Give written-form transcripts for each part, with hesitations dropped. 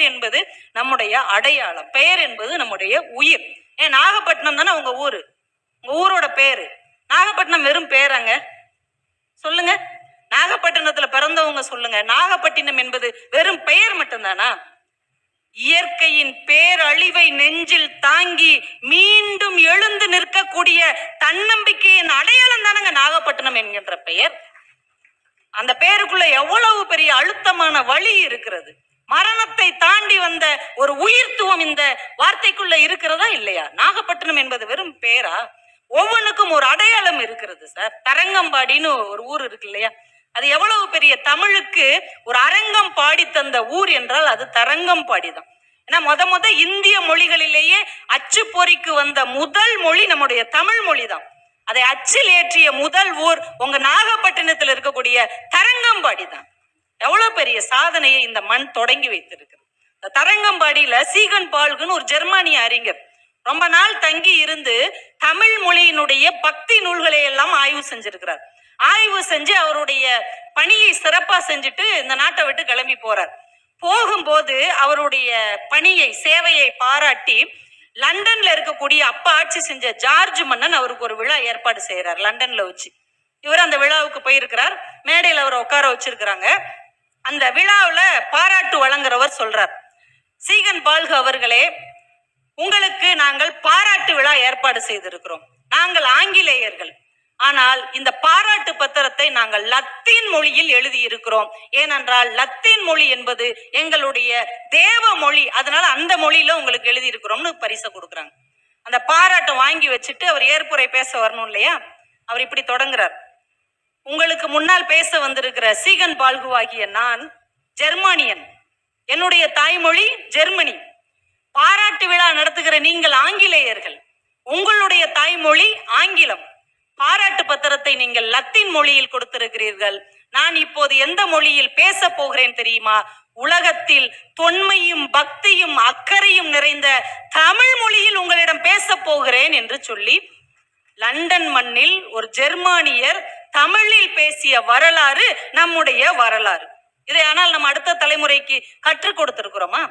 பெயர் என்பது நம்முடைய அடையாளம், பெயர் என்பது நம்முடைய உயிர். ஏன் நாகப்பட்டினம் தானே உங்க ஊரு, உங்க ஊரோட பேரு. நாகப்பட்டினம் வெறும் பேராங்க? சொல்லுங்க, நாகப்பட்டினத்துல பிறந்தவங்க சொல்லுங்க, நாகப்பட்டினம் என்பது வெறும் பெயர் மட்டும்தானா? இயற்கையின் பேரழிவை நெஞ்சில் தாங்கி மீண்டும் எழுந்து நிற்கக்கூடிய தன்னம்பிக்கையின் அடையாளம் தானங்க நாகப்பட்டினம் என்கின்ற பெயர். அந்த பெயருக்குள்ள எவ்வளவு பெரிய அழுத்தமான வழி இருக்கிறது. மரணத்தை தாண்டி வந்த ஒரு உயிர்த்துவம் இந்த வார்த்தைக்குள்ள இருக்கிறதா இல்லையா? நாகப்பட்டினம் என்பது வெறும் பேரா? ஒவ்வொன்றுக்கும் ஒரு அடையாளம் இருக்கிறது சார். தரங்கம்பாடின்னு ஒரு ஊர் இருக்கு இல்லையா, அது எவ்வளவு பெரிய தமிழுக்கு ஒரு அரங்கம் பாடி தந்த ஊர் என்றால் அது தரங்கம்பாடி தான். ஏன்னா முத இந்திய மொழிகளிலேயே அச்சு பொறிக்கு வந்த முதல் மொழி நம்முடைய தமிழ் மொழி தான். அதை அச்சில் ஏற்றிய முதல் ஊர் உங்க நாகப்பட்டினத்தில் இருக்கக்கூடிய தரங்கம்பாடி தான். எவ்வளவு பெரிய சாதனையை இந்த மண் தொடங்கி வைத்திருக்கிறது. இந்த தரங்கம்பாடியில சீகன் பால்குன்னு ஒரு ஜெர்மானிய அறிஞர் ரொம்ப நாள் தங்கி இருந்து தமிழ் மொழியினுடைய பக்தி நூல்களை எல்லாம் ஆய்வு செஞ்சிருக்கிறார். ஆய்வு செஞ்சு அவருடைய பணியை சிறப்பா செஞ்சுட்டு இந்த நாட்டை விட்டு கிளம்பி போறார். போகும்போது அவருடைய பணியை சேவையை பாராட்டி லண்டன்ல இருக்கக்கூடிய அப்ப ஆட்சி செஞ்ச ஜார்ஜ் மன்னன் அவருக்கு ஒரு விழா ஏற்பாடு செய்யறார் லண்டன்ல வச்சு. இவர் அந்த விழாவுக்கு போயிருக்கிறார். மேடையில் அவரை உட்கார வச்சிருக்கிறாங்க. அந்த விழாவில் பாராட்டு வழங்குறவர் சொல்றார், சீகன் பால்கு அவர்களே, உங்களுக்கு நாங்கள் பாராட்டு விழா ஏற்பாடு செய்திருக்கிறோம். நாங்கள் ஆங்கிலேயர்கள், ஆனால் இந்த பாராட்டு பத்திரத்தை நாங்கள் லத்தீன் மொழியில் எழுதி இருக்கிறோம். ஏனென்றால் லத்தீன் மொழி என்பது எங்களுடைய தேவ மொழி, அதனால அந்த மொழியில உங்களுக்கு எழுதி இருக்கிறோம்னு பரிசை கொடுக்குறாங்க. அந்த பாராட்டை வாங்கி வச்சுட்டு அவர் ஏற்புரை பேச வரணும் இல்லையா, அவர் இப்படி தொடங்குறார். உங்களுக்கு முன்னால் பேச வந்திருக்கிற சீகன் பால்குவாகிய நான் ஜெர்மானியன், என்னுடைய தாய்மொழி ஜெர்மனி. பாராட்டு விழா நடத்துகிற நீங்கள் ஆங்கிலேயர்கள், உங்களுடைய தாய்மொழி ஆங்கிலம். பாராட்டு பத்திரத்தை நீங்கள் லத்தீன் மொழியில் கொடுத்திருக்கிறீர்கள். நான் இப்போது எந்த மொழியில் பேச போகிறேன் தெரியுமா? உலகத்தில் தொன்மையும் பக்தியும் அக்கறையும் நிறைந்த தமிழ் மொழியில் உங்களிடம் பேச போகிறேன் என்று சொல்லி லண்டன் மண்ணில் ஒரு ஜெர்மானியர் தமிழில் பேசிய வரலாறு நம்முடைய வரலாறு. இதை ஆனால் நம்ம அடுத்த தலைமுறைக்கு கற்றுக் கொடுத்திருக்கிறோமா?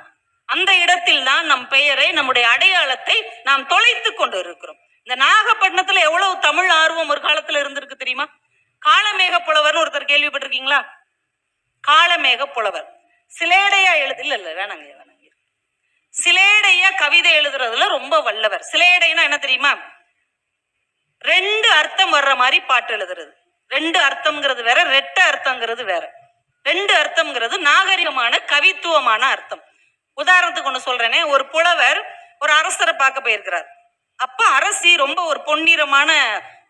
அந்த இடத்தில் தான் நம் பெயரை, நம்முடைய அடையாளத்தை நாம் தொலைத்து கொண்டு இருக்கிறோம். இந்த நாகப்பட்டினத்துல எவ்வளவு தமிழ் ஆர்வம் ஒரு காலத்துல இருந்திருக்கு தெரியுமா? காளமேக புலவர்னு ஒருத்தர் கேள்விப்பட்டிருக்கீங்களா? காளமேக புலவர் சிலேடையா இல்ல வேணாங்க, சிலேடையா கவிதை எழுதுறதுல ரொம்ப வல்லவர். சிலேடைனா என்ன தெரியுமா? ரெண்டு அர்த்தம் வர்ற மாதிரி பாட்டு எழுதுறது. ரெண்டு அர்த்தம்ங்கிறது வேற, ரெட்ட அர்த்தங்கிறது வேற. ரெண்டு அர்த்தம்ங்கிறது நாகரிகமான கவித்துவமான அர்த்தம். உதாரணத்துக்கு ஒண்ணு சொல்றேனே, ஒரு புலவர் ஒரு அரசரை பார்க்க போயிருக்கிறார். அப்ப அரசி ரொம்ப ஒரு பொன்னிறமான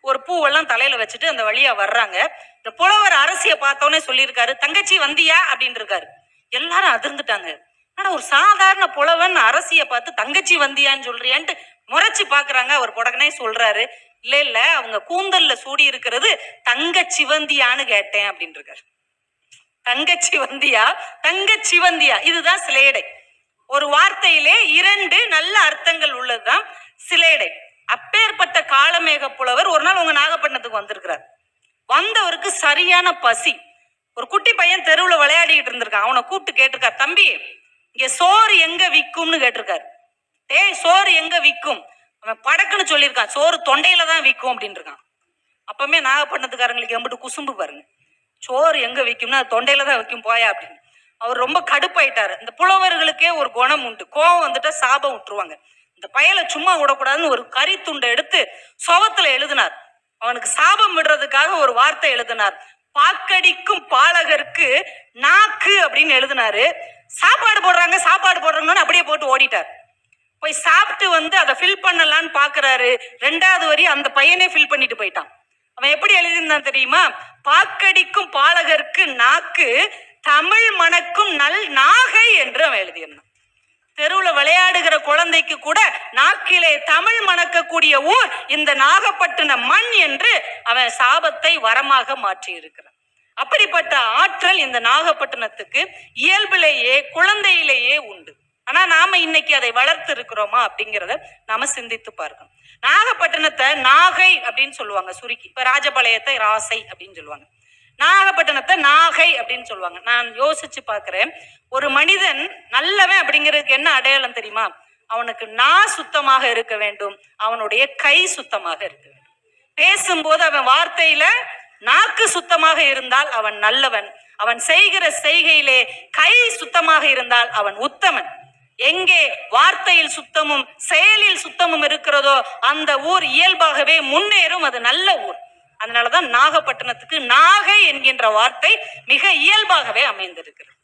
ஒரு பூவெல்லாம் தலையில வச்சுட்டு அந்த வழியா வர்றாங்க. இந்த புலவர் அரசியை பார்த்தோன்னே சொல்லியிருக்காரு, தங்கச்சி வந்தியா அப்படின்னு இருக்காரு. எல்லாரும் அதிர்ந்துட்டாங்க. ஆனா ஒரு சாதாரண புலவன் அரசியை பார்த்து தங்கச்சி வந்தியான்னு சொல்றியான்ட்டு முறைச்சு பாக்குறாங்க. அவர் உடனே சொல்றாரு, இல்ல அவங்க கூந்தல்ல சூடி இருக்கிறது தங்க சிவந்தியான்னு கேட்டேன் அப்படின்னு இருக்காரு. தங்க சிவந்தியா, தங்க சிவந்தியா, இதுதான் சிலேடை. ஒரு வார்த்தையிலே இரண்டு நல்ல அர்த்தங்கள் உள்ளதுதான் சிலேடை. அப்பேற்பட்ட காளமேக புலவர் ஒரு நாள் உங்க நாகப்பட்டினத்துக்கு வந்திருக்கிறார். வந்தவருக்கு சரியான பசி. ஒரு குட்டி பையன் தெருவுல விளையாடிட்டு இருந்திருக்கான். அவனை கூப்பிட்டு கேட்டிருக்காரு, தம்பி இங்க சோறு எங்க விக்கும்னு கேட்டிருக்காரு. டேய் சோறு எங்க விக்கும்? அவன் படக்குன்னு சொல்லியிருக்கான், சோறு தொண்டையில தான் விற்கும் அப்படின்னு இருக்கான். அப்பவுமே நாகப்பட்டினத்துக்காரங்களுக்கு எம்பிட்டு குசும்பு பாருங்க. சோறு எங்க விற்கும்னா தொண்டையில தான் விற்கும் போயா அப்படின்னு. அவர் ரொம்ப கடுப்பாயிட்டாரு. இந்த புலவர்களுக்கே ஒரு குணம் உண்டு, கோவம் வந்துட்டா சாபம் விட்டுருவாங்க. இந்த பயலை சும்மா விடக்கூடாதுன்னு ஒரு கறி துண்டை எடுத்து சோவத்துல எழுதினார். அவனுக்கு சாபம் விடுறதுக்காக ஒரு வார்த்தை எழுதினார், பாக்கடிக்கும் பாலகருக்கு நாக்கு அப்படின்னு எழுதினாரு. சாப்பாடு போடுறாங்க சாப்பாடு போடுறாங்கன்னு அப்படியே போட்டு ஓடிட்டார். போய் சாப்பிட்டு வந்து அதை ஃபில் பண்ணலான்னு பாக்குறாரு. ரெண்டாவது வரி அந்த பையனே ஃபில் பண்ணிட்டு போயிட்டான். அவன் எப்படி எழுதியிருந்தான் தெரியுமா? பாக்கடிக்கும் பாலகருக்கு நாக்கு, தமிழ் மணக்கும் நல் நாகை என்று அவன் எழுதியிருந்தான். தெருவுல விளையாடுகிற குழந்தைக்கு கூட நாக்கிலே தமிழ் மணக்கக்கூடிய ஊர் இந்த நாகப்பட்டினம் மண் என்று அவன் சாபத்தை வரமாக மாற்றி இருக்கிறான். அப்படிப்பட்ட ஆற்றல் இந்த நாகப்பட்டினத்துக்கு இயல்பிலேயே குழந்தையிலேயே உண்டு. ஆனா நாம இன்னைக்கு அதை வளர்த்து இருக்கிறோமா அப்படிங்கிறத நாம சிந்தித்து பார்க்கணும். நாகப்பட்டினத்தை நாகை அப்படின்னு சொல்லுவாங்க சுருக்கி. இப்ப ராஜபாளையத்தை ராசை அப்படின்னு சொல்லுவாங்க. நாகப்பட்டினத்தை நாகை அப்படின்னு சொல்லுவாங்க. நான் யோசிச்சு பார்க்கிறேன், ஒரு மனிதன் நல்லவன் அப்படிங்கிறதுக்கு என்ன அடையாளம் தெரியுமா? அவனுக்கு சுத்தமாக இருக்க வேண்டும், அவனுடைய கை சுத்தமாக இருக்க வேண்டும். பேசும்போது அவன் வார்த்தையில நாக்கு சுத்தமாக இருந்தால் அவன் நல்லவன், அவன் செய்கிற செய்கையிலே கை சுத்தமாக இருந்தால் அவன் உத்தமன். எங்கே வார்த்தையில் சுத்தமும் செயலில் சுத்தமும் இருக்கிறதோ அந்த ஊர் இயல்பாகவே முன்னேறும், அது நல்ல ஊர். அதனாலதான் நாகப்பட்டினத்துக்கு நாகை என்கின்ற வார்த்தை மிக இயல்பாகவே அமைந்திருக்கிறது.